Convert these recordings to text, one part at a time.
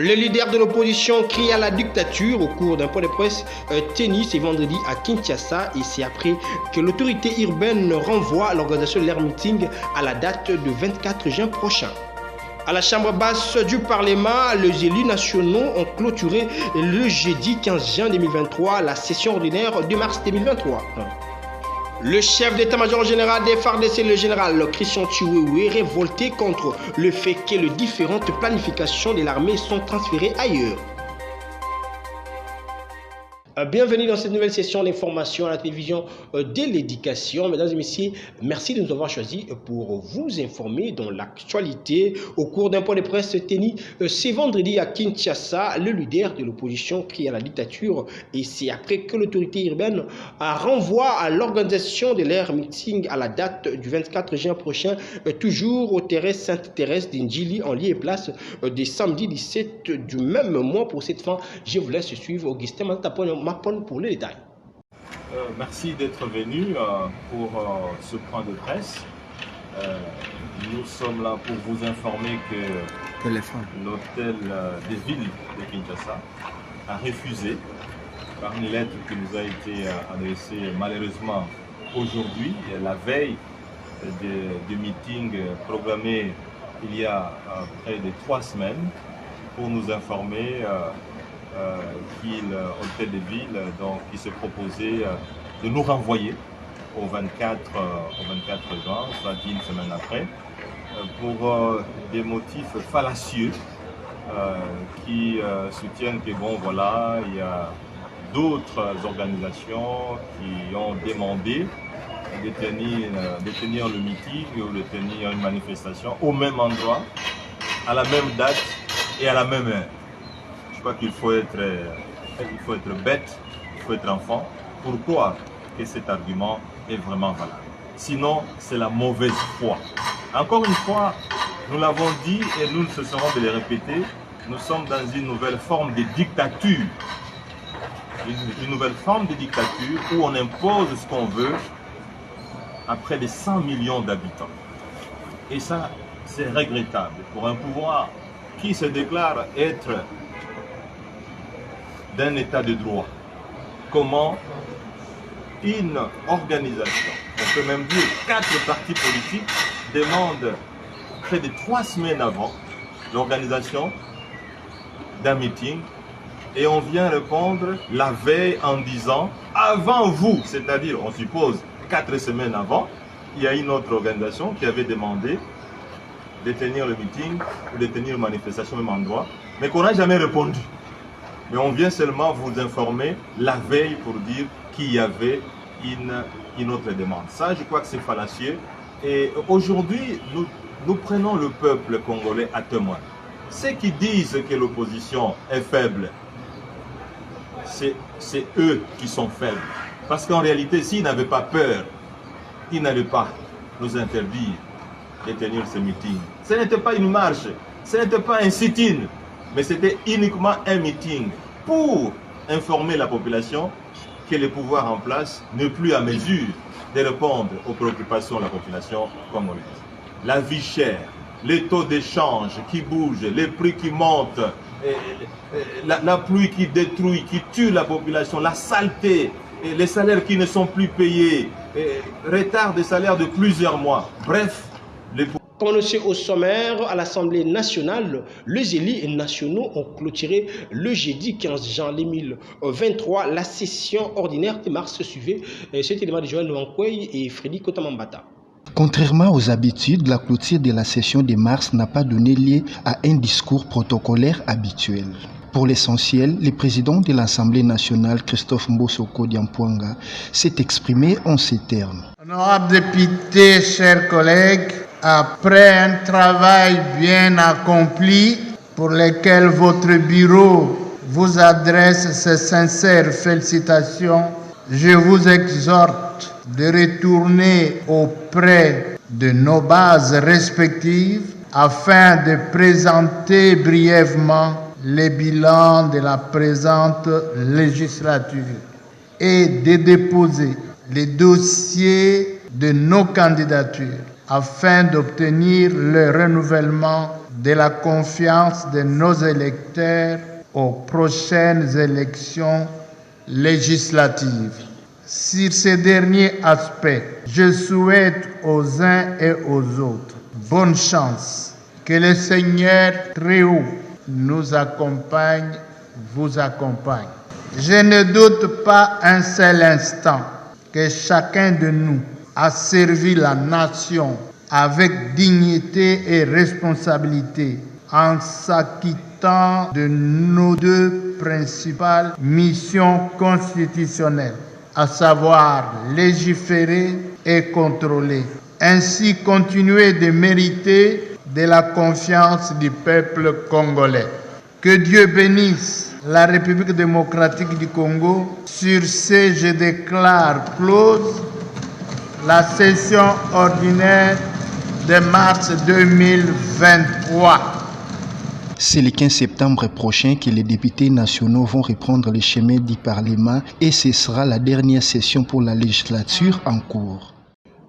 Le leader de l'opposition crie à la dictature au cours d'un point de presse tenu ce vendredi à Kinshasa, et c'est après que l'autorité urbaine renvoie l'organisation de leur meeting à la date de 24 juin prochain. À la chambre basse du Parlement, les élus nationaux ont clôturé le jeudi 15 juin 2023 la session ordinaire de mars 2023. Le chef d'état-major général des FARDC, le général Christian Chiwewe, révolté contre le fait que les différentes planifications de l'armée sont transférées ailleurs. Bienvenue dans cette nouvelle session d'information à la télévision de l'éducation. Mesdames et messieurs, merci de nous avoir choisis pour vous informer dans l'actualité. Au cours d'un point de presse tenu ce vendredi à Kinshasa, le leader de l'opposition crie à la dictature, et c'est après que l'autorité urbaine renvoie à l'organisation de leur meeting à la date du 24 juin prochain, toujours au terrain Sainte-Thérèse d'Indjili, en lieu et place des samedi 17 du même mois. Pour cette fin, je vous laisse suivre Augustin Mapon pour les détails. Merci d'être venu pour ce point de presse. Nous sommes là pour vous informer que l'hôtel des villes de Kinshasa a refusé, par une lettre qui nous a été adressée malheureusement aujourd'hui, la veille du meeting programmé il y a près de 3 semaines, pour nous informer qu'il hôtel de ville qui se proposait de nous renvoyer au 24 juin, soit une semaine après, pour des motifs fallacieux qui soutiennent que bon voilà, il y a d'autres organisations qui ont demandé de tenir le meeting ou de tenir une manifestation au même endroit, à la même date et à la même heure. Je crois qu'il faut être bête, il faut être enfant pour croire que cet argument est vraiment valable. Sinon, c'est la mauvaise foi. Encore une fois, nous l'avons dit et nous ne cesserons de le répéter, nous sommes dans une nouvelle forme de dictature. Une nouvelle forme de dictature où on impose ce qu'on veut à près de 100 millions d'habitants. Et ça, c'est regrettable pour un pouvoir qui se déclare être d'un état de droit. Comment une organisation, on peut même dire 4 partis politiques, demandent près de 3 semaines avant l'organisation d'un meeting, et on vient répondre la veille en disant avant vous, c'est-à-dire on suppose 4 semaines avant, il y a une autre organisation qui avait demandé de tenir le meeting ou de tenir une manifestation au même endroit, mais qu'on n'a jamais répondu. Mais on vient seulement vous informer la veille pour dire qu'il y avait une autre demande. Ça, je crois que c'est fallacieux. Et aujourd'hui, nous prenons le peuple congolais à témoin. Ceux qui disent que l'opposition est faible, c'est eux qui sont faibles. Parce qu'en réalité, s'ils n'avaient pas peur, ils n'allaient pas nous interdire de tenir ce meeting. Ce n'était pas une marche, ce n'était pas un sit-in, mais c'était uniquement un meeting pour informer la population que le pouvoir en place n'est plus à mesure de répondre aux préoccupations de la population congolaise. La vie chère, les taux d'échange qui bougent, les prix qui montent, la pluie qui détruit, qui tue la population, la saleté, les salaires qui ne sont plus payés, retard des salaires de plusieurs mois. Bref, Prononcé au sommaire à l'Assemblée nationale, les élus nationaux ont clôturé le jeudi 15 juin 2023 la session ordinaire de mars suivait cet élément de Joël Nwankwei et Freddy Kotamambata. Contrairement aux habitudes, la clôture de la session de mars n'a pas donné lieu à un discours protocolaire habituel. Pour l'essentiel, le président de l'Assemblée nationale, Christophe Mbosoko Diampouanga, s'est exprimé en ces termes. Honorables députés, chers collègues, après un travail bien accompli pour lequel votre bureau vous adresse ses sincères félicitations, je vous exhorte de retourner auprès de nos bases respectives afin de présenter brièvement les bilans de la présente législature et de déposer les dossiers de nos candidatures afin d'obtenir le renouvellement de la confiance de nos électeurs aux prochaines élections législatives. Sur ces derniers aspects, je souhaite aux uns et aux autres bonne chance. Que le Seigneur très haut nous accompagne, vous accompagne. Je ne doute pas un seul instant que chacun de nous a servi la nation avec dignité et responsabilité en s'acquittant de nos deux principales missions constitutionnelles, à savoir légiférer et contrôler. Ainsi continuer de mériter de la confiance du peuple congolais. Que Dieu bénisse la République démocratique du Congo. Sur ce, je déclare close la session ordinaire de mars 2023. C'est le 15 septembre prochain que les députés nationaux vont reprendre le chemin du Parlement et ce sera la dernière session pour la législature en cours.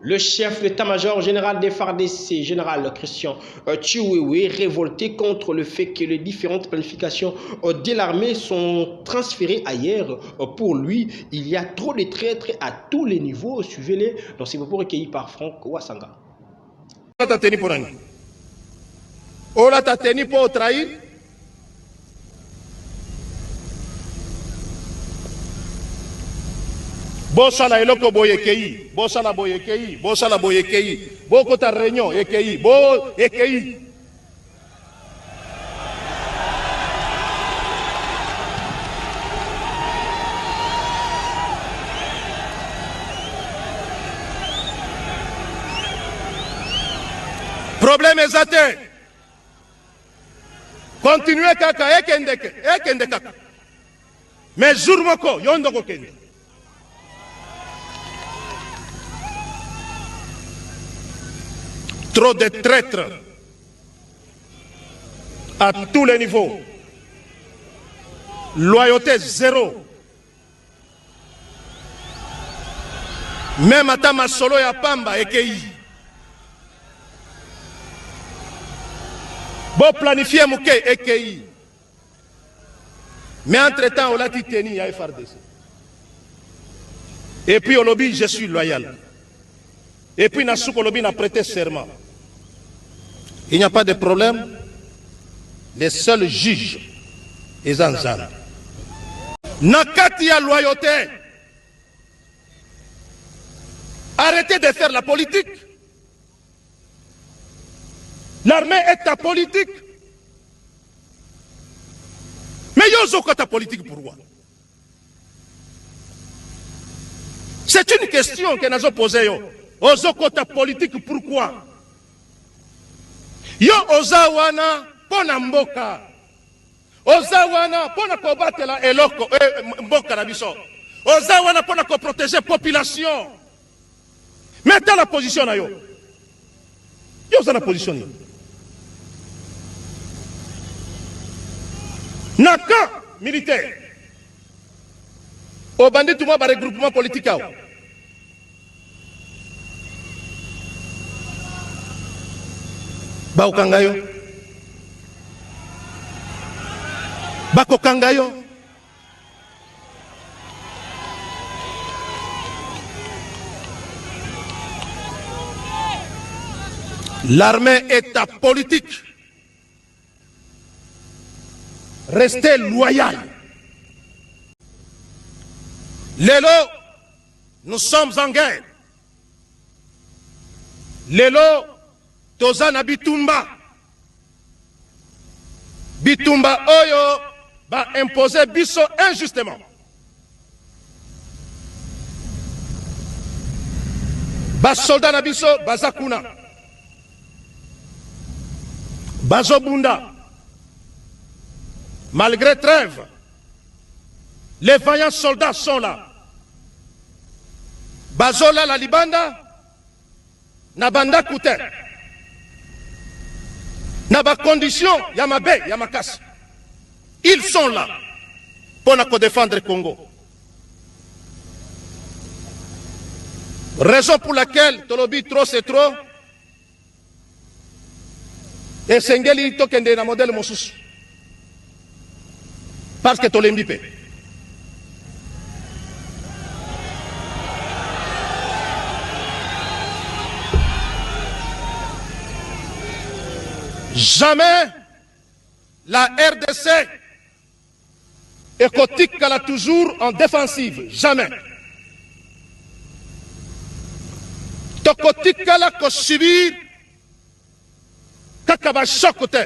Le chef d'état-major général des FARDC, général Christian Chiwewe, révolté contre le fait que les différentes planifications de l'armée sont transférées ailleurs. Pour lui, il y a trop de traîtres à tous les niveaux. Suivez-les dans ces propos recueillis par Franck Ouassanga. Ola tateni pour trahir. Bosala eloko boyekei, bosala boyekei, bosala boyekei, boko ta réunion ekei, bo ekei. Problème exaté. Continuez kaka ekende kaka. Mais jour moko yondo ko kende. Trop de traîtres à tous les niveaux. Loyauté zéro. Même à Masolo ya Pamba ekei. Bon planifier mouké ekei. Mais entre-temps, on l'a dit teni à FRDC. Et puis au lobby, je suis loyal. Et puis Nassou Kolobi n'a prêté serment. Il n'y a pas de problème. Les seuls juges et Zanzan. Nakati a loyauté. Arrêtez de faire la politique. L'armée est ta politique. Mais yozo quoi ta politique pour moi? C'est une question que nous avons posée. Ozo kota politique pourquoi? Yo ozawana pona mboka. Ozawana pona kobatela eloko mboka na biso. Ozawana pona ko protéger population. Mettez la position na yo. Yo za la position yo. Naka militaire. Au bandit tout le monde regroupement politique. Baokangayo. Bakokangayo. L'armée est ta politique. Restez loyal. Lélo, nous sommes en guerre. Lélo, Tozana Bitumba. Bitumba Oyo va imposer Bisso injustement. Bas soldat na Bisso, Bazakuna. Bazobunda. Malgré trêve, les vaillants soldats sont là. Bazola la Libanda, Nabanda Kouter. Naba condition, Yamabe, Yamakas. Ils sont là pour nous défendre le Congo. Raison pour laquelle Tolobi trop c'est trop. esengeli tokende na modèle mosusu parce que tolembi pe. Jamais la RDC ekotikala toujours en défensive, jamais. Tokotikala ko subir kaka ba choc te.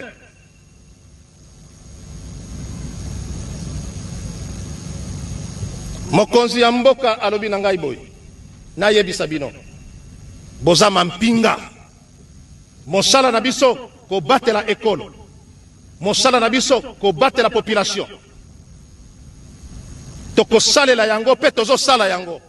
Mokonzi ya mboka alobi na ngai boy na yebisa bino boza mampinga mosala na biso ko batela école mosala na biso ko batela population toko salela yango pe tozo sala yango.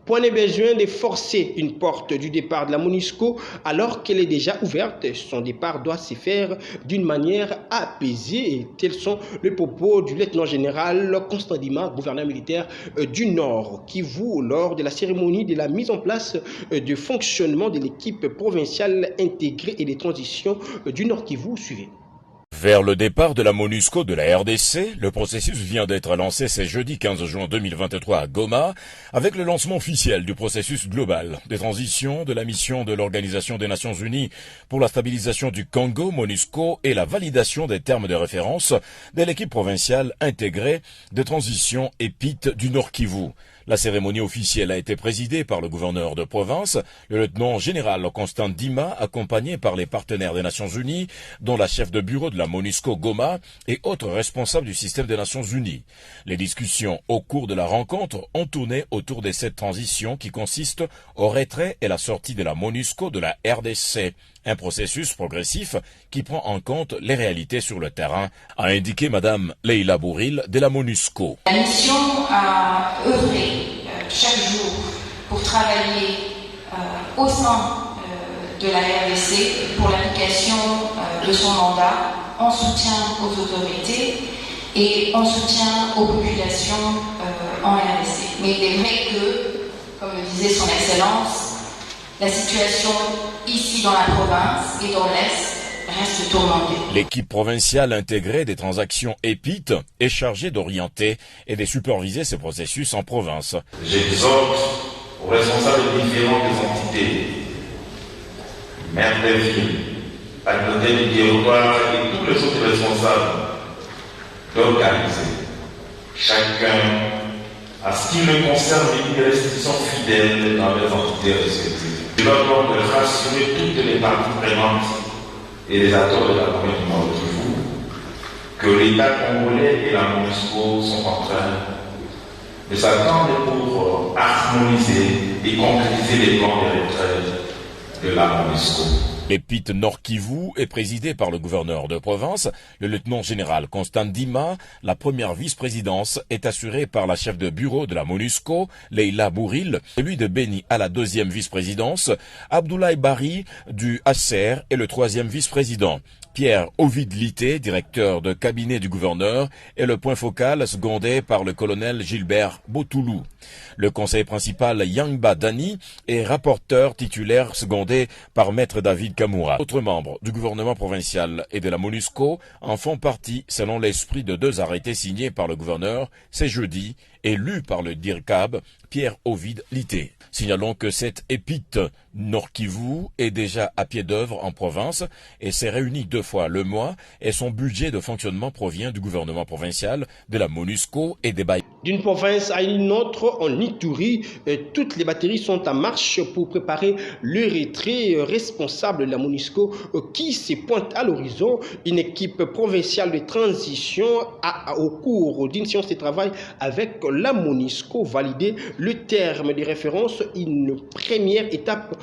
Point de besoin de forcer une porte du départ de la MONUSCO alors qu'elle est déjà ouverte. Son départ doit se faire d'une manière apaisée. Et tels sont les propos du lieutenant-général Constant Dima, gouverneur militaire du Nord Kivu, lors de la cérémonie de la mise en place du fonctionnement de l'équipe provinciale intégrée et des transitions du Nord Kivu. Suivez. Vers le départ de la MONUSCO de la RDC, le processus vient d'être lancé ce jeudi 15 juin 2023 à Goma, avec le lancement officiel du processus global des transitions de la mission de l'Organisation des Nations Unies pour la stabilisation du Congo, MONUSCO, et la validation des termes de référence de l'équipe provinciale intégrée de transition EPIT du Nord Kivu. La cérémonie officielle a été présidée par le gouverneur de province, le lieutenant-général Constant Dima, accompagné par les partenaires des Nations Unies, dont la chef de bureau de la MONUSCO Goma et autres responsables du système des Nations Unies. Les discussions au cours de la rencontre ont tourné autour de cette transition qui consiste au retrait et la sortie de la MONUSCO de la RDC. Un processus progressif qui prend en compte les réalités sur le terrain, a indiqué Madame Leila Bouril de la MONUSCO. La mission a œuvré chaque jour pour travailler au sein de la RDC pour l'application de son mandat en soutien aux autorités et en soutien aux populations en RDC. Mais il est vrai que, comme le disait son Excellence, la situation ici dans la province et dans l'Est reste tourmentée. L'équipe provinciale intégrée des transactions EPIT est chargée d'orienter et de superviser ces processus en province. J'exhorte aux responsables des différentes entités, maires des villes, administrateurs du territoire et tous les autres responsables d'organiser chacun à ce qui le concerne une restitution fidèle dans les entités respectives. Je dois donc rassurer toutes les parties prenantes et les acteurs de la commune du Nord Kivu que l'État congolais et la MONUSCO sont en train de s'attendre pour harmoniser et concrétiser les plans de retraite de la MONUSCO. L'EPIT Nord Kivu est présidé par le gouverneur de province, le lieutenant-général Constant Dima. La première vice-présidence est assurée par la chef de bureau de la MONUSCO, Leila Bouril. Celui de Beni à la deuxième vice-présidence, Abdoulaye Bari du HCR est le troisième vice-président. Pierre Ovid Lité, directeur de cabinet du gouverneur, est le point focal secondé par le colonel Gilbert Botoulou. Le conseil principal Yangba Dani est rapporteur titulaire secondé par maître David Kamoura. D'autres membres du gouvernement provincial et de la MONUSCO en font partie selon l'esprit de deux arrêtés signés par le gouverneur ce jeudi et lus par le DIRCAB Pierre Ovid Lité. Signalons que cette EPIT Nord Kivu est déjà à pied d'œuvre en province et s'est réunie 2 fois le mois et son budget de fonctionnement provient du gouvernement provincial, de la MONUSCO et des bailleurs. D'une province à une autre, en Ituri, toutes les batteries sont en marche pour préparer le retrait responsable de la MONUSCO qui se pointe à l'horizon. Une équipe provinciale de transition a, au cours d'une séance de travail avec la MONUSCO, validé le terme de référence, une première étape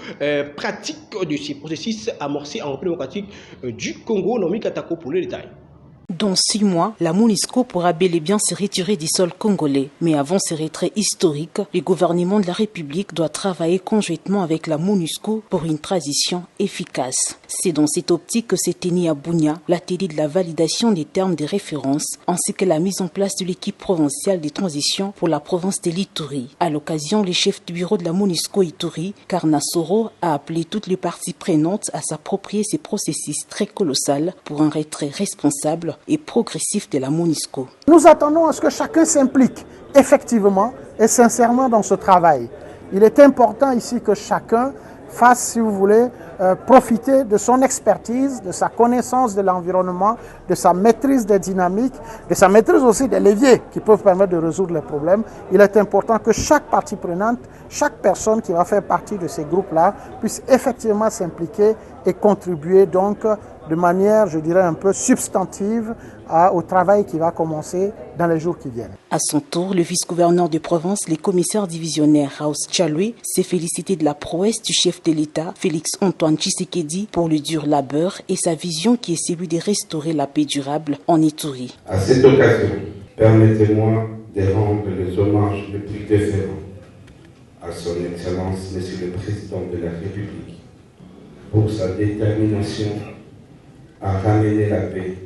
pratique de ce processus amorcé en République démocratique du Congo. Nomi Katako pour le détail. Dans 6 mois, la MONUSCO pourra bel et bien se retirer du sol congolais. Mais avant ce retrait historique, le gouvernement de la République doit travailler conjointement avec la MONUSCO pour une transition efficace. C'est dans cette optique que s'est tenu à Bunia l'atelier de la validation des termes de référence ainsi que la mise en place de l'équipe provinciale de transition pour la province de l'Ituri. À l'occasion, le chef du bureau de la MONUSCO Ituri, Karnasoro, a appelé toutes les parties prenantes à s'approprier ces processus très colossal pour un retrait responsable et progressif de la MONUSCO. Nous attendons à ce que chacun s'implique effectivement et sincèrement dans ce travail. Il est important ici que chacun fasse, si vous voulez, profiter de son expertise, de sa connaissance de l'environnement, de sa maîtrise des dynamiques, de sa maîtrise aussi des leviers qui peuvent permettre de résoudre les problèmes. Il est important que chaque partie prenante, chaque personne qui va faire partie de ces groupes-là puisse effectivement s'impliquer et contribuer donc de manière, je dirais, un peu substantive au travail qui va commencer dans les jours qui viennent. À son tour, le vice-gouverneur de province, le commissaire divisionnaire Raus Tchalwe, s'est félicité de la prouesse du chef de l'État, Félix-Antoine Tshisekedi, pour le dur labeur et sa vision qui est celui de restaurer la paix durable en Ituri. À cette occasion, permettez-moi de rendre les hommages les plus déférents à son Excellence, Monsieur le Président de la République, pour sa détermination à ramener la paix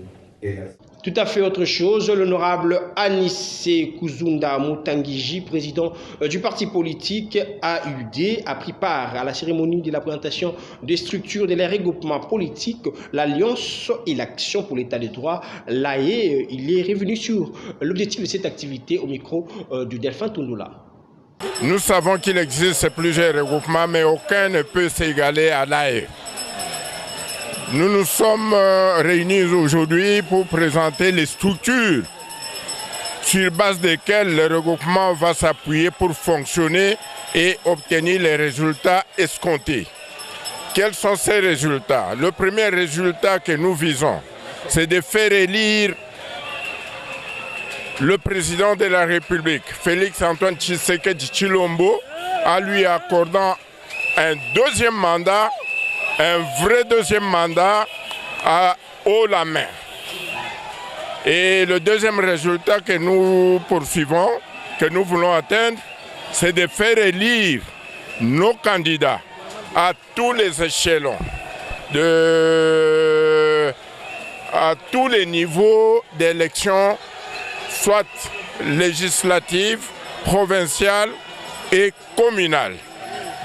et la... Tout à fait autre chose, l'honorable Anissé Kuzunda Mutangiji, président du parti politique AUD, a pris part à la cérémonie de la présentation des structures de les regroupements politiques, l'Alliance et l'Action pour l'État de droit. Là, il est revenu sur l'objectif de cette activité au micro du Delphin Tundula. Nous savons qu'il existe plusieurs regroupements, mais aucun ne peut s'égaler à l'AE. Nous nous sommes réunis aujourd'hui pour présenter les structures sur base desquelles le regroupement va s'appuyer pour fonctionner et obtenir les résultats escomptés. Quels sont ces résultats? Le premier résultat que nous visons, c'est de faire élire le président de la République, Félix-Antoine Tshisekedi Tshilombo, en lui accordant un deuxième mandat, un vrai deuxième mandat à haut la main. Et le deuxième résultat que nous poursuivons, que nous voulons atteindre, c'est de faire élire nos candidats à tous les échelons, à tous les niveaux d'élection, soit législative, provinciale et communale.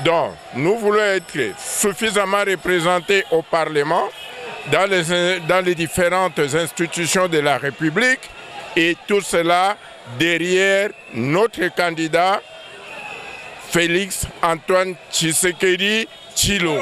Donc, nous voulons être suffisamment représentés au Parlement, dans les différentes institutions de la République, et tout cela derrière notre candidat Félix-Antoine Tshisekedi Tshilombo.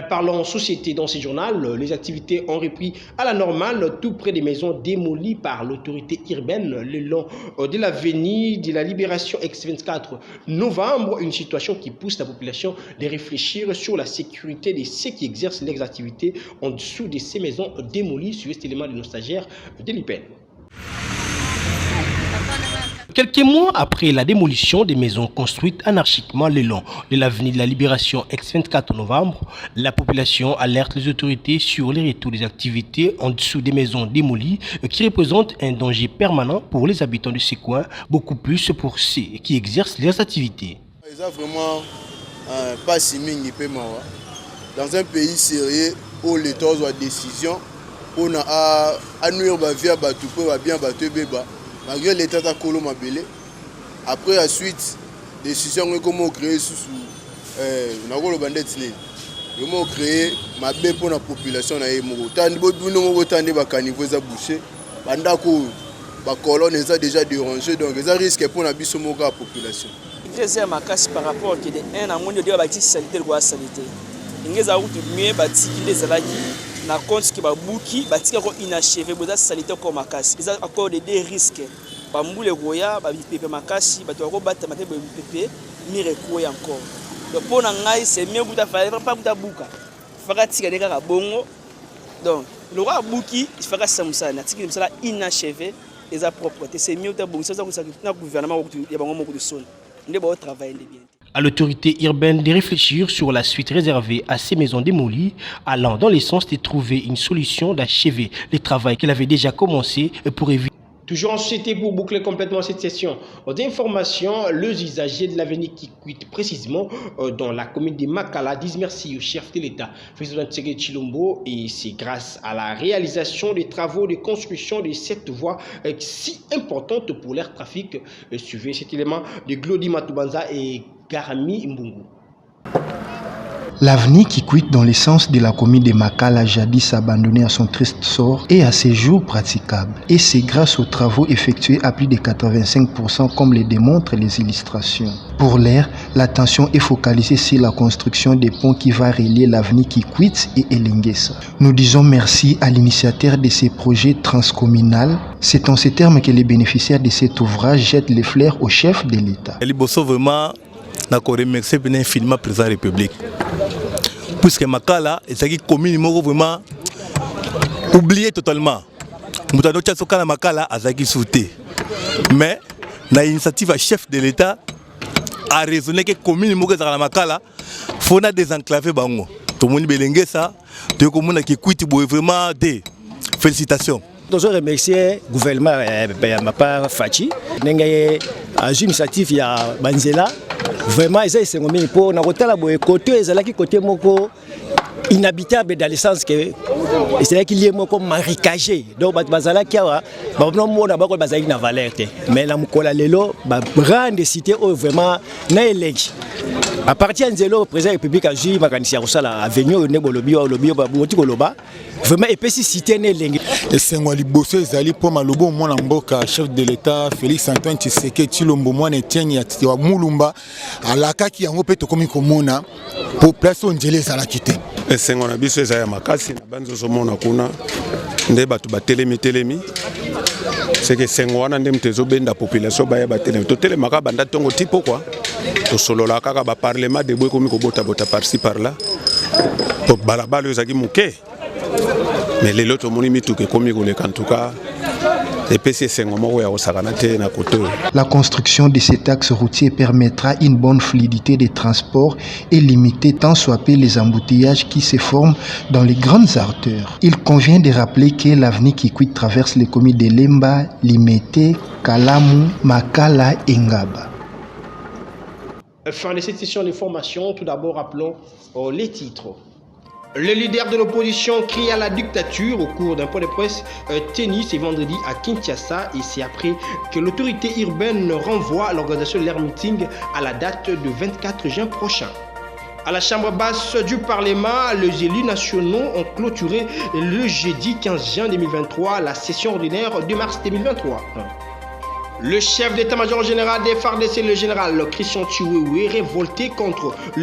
Parlons société dans ce journal, les activités ont repris à la normale tout près des maisons démolies par l'autorité urbaine le long de l'avenue de la Libération ex-24 novembre, une situation qui pousse la population de réfléchir sur la sécurité de ceux qui exercent leurs activités en dessous de ces maisons démolies, sur cet élément de nos stagiaires de l'IPEN. Quelques mois après la démolition des maisons construites anarchiquement le long de l'avenue de la Libération ex-24 novembre, la population alerte les autorités sur les retours des activités en dessous des maisons démolies qui représentent un danger permanent pour les habitants de ces coins, beaucoup plus pour ceux qui exercent leurs activités. Vraiment pas si mingi dans un pays sérieux où l'État a décision, on a nuire la vie à bien malgré l'État a colo mabélé. Après la suite, décision comment créer sous nagolo bandetine. Comment créer ma bé pour la population na yemo. Tandi boduno mo tandi ba caniveau za boucher. Bandako ba colonne ça déjà dérangé donc ça risque pour la biso mo la population. Très makasi par rapport que de un amondo de bâti sanitaire quoi sanitaire. Ingeza route mieux bâti qui les alaki na compte qui ba buki bâti ko inachevé boza sanitaire comme makasi. Ils ont encore des risques. Bambule goya ba bipepe makasi ba to ko bata mate ba bipepe mire ko encore. Donc pour ngai c'est mieux buta faire pas buta buka. Faka tika de ka bongo. Donc le roi buki il faka samusana tika misala inachevé et sa propreté c'est mieux ta bongo ça na gouvernement ya bango moko de son. Ndé ba travailler bien. À l'autorité urbaine de réfléchir sur la suite réservée à ces maisons démolies, allant dans le sens de trouver une solution d'achever les travaux qu'elle avait déjà commencé pour éviter. Toujours en société pour boucler complètement cette session d'information, les usagers de l'avenue qui quittent précisément dans la commune de Makala disent merci au chef de l'État, président Tsege Tshilombo, et c'est grâce à la réalisation des travaux de construction de cette voie si importante pour l'air trafic. Suivez cet élément de Glody Matubanza et Garami Mbungu. L'avenue qui quitte dans l'essence de la commune de Makala, jadis abandonnée à son triste sort, est à ce jour praticable. Et c'est grâce aux travaux effectués à plus de 85% comme le démontrent les illustrations. Pour l'air, l'attention est focalisée sur la construction des ponts qui va relier l'avenue qui quitte et Elengesa. Nous disons merci à l'initiateur de ces projets transcommunaux. C'est en ces termes que les bénéficiaires de cet ouvrage jettent les fleurs au chef de l'État. Je remercie infiniment le président de la République. Puisque Makala est une commune vraiment oubliée totalement. Nous avons dit que Makala a été sauté. Mais l'initiative du chef de l'État a raisonné que la commune de Makala faut désenclaver. Tout le monde belenge ça. Tout le monde qui quitte vraiment des félicitations. Je remercie le gouvernement de part Fachi. Une initiative ya Banzela. Vraiment, ils sont pour nous côté côté moko inhabitable dans le sens que c'est qu'il y a moko marécagé. Donc bazala qui a non mona bako bazali na valeur mais la mukola lelo ba grande cité vraiment na eleki. À partir de zéro, le président de la République a joué ma avenue Nebolobi ba moti koloba. Vraiment épesi cité né lengi. Et c'est moi liboso ezali pour malobo mona mboka chef de l'État Félix Antoine Tshisekedi Tshilombo mwana Etienne ya Mulumba alaka ki yango pe to komi komona pour place onjele za la kité. Et c'est ngona biso ezaya makasi na banzo somona kuna nde batu batelemi c'est que c'est ngwana ndem tezo benda population ba ya batelemi to telemaka banda tongo tipo quoi to solola kaka ba parlement de boy komi ko bota par-ci par-là pour balabalo ezaki muke. Mais les autres en tout cas, la construction de cet axe routier permettra une bonne fluidité des transports et limiter tant soit peu les embouteillages qui se forment dans les grandes artères. Il convient de rappeler que l'avenue qui quitte traverse les communes de Lemba, Limete, Kalamu, Makala et Ngaba. Fin de cette session d'information, tout d'abord rappelons les titres. Le leader de l'opposition crie à la dictature au cours d'un point de presse tenu ce vendredi à Kinshasa, et c'est après que l'autorité urbaine renvoie l'organisation de leur meeting à la date de 24 juin prochain. À la chambre basse du Parlement, les élus nationaux ont clôturé le jeudi 15 juin 2023 la session ordinaire de mars 2023. Le chef d'état-major général des FARDC, le général Christian Chiwewe, révolté contre le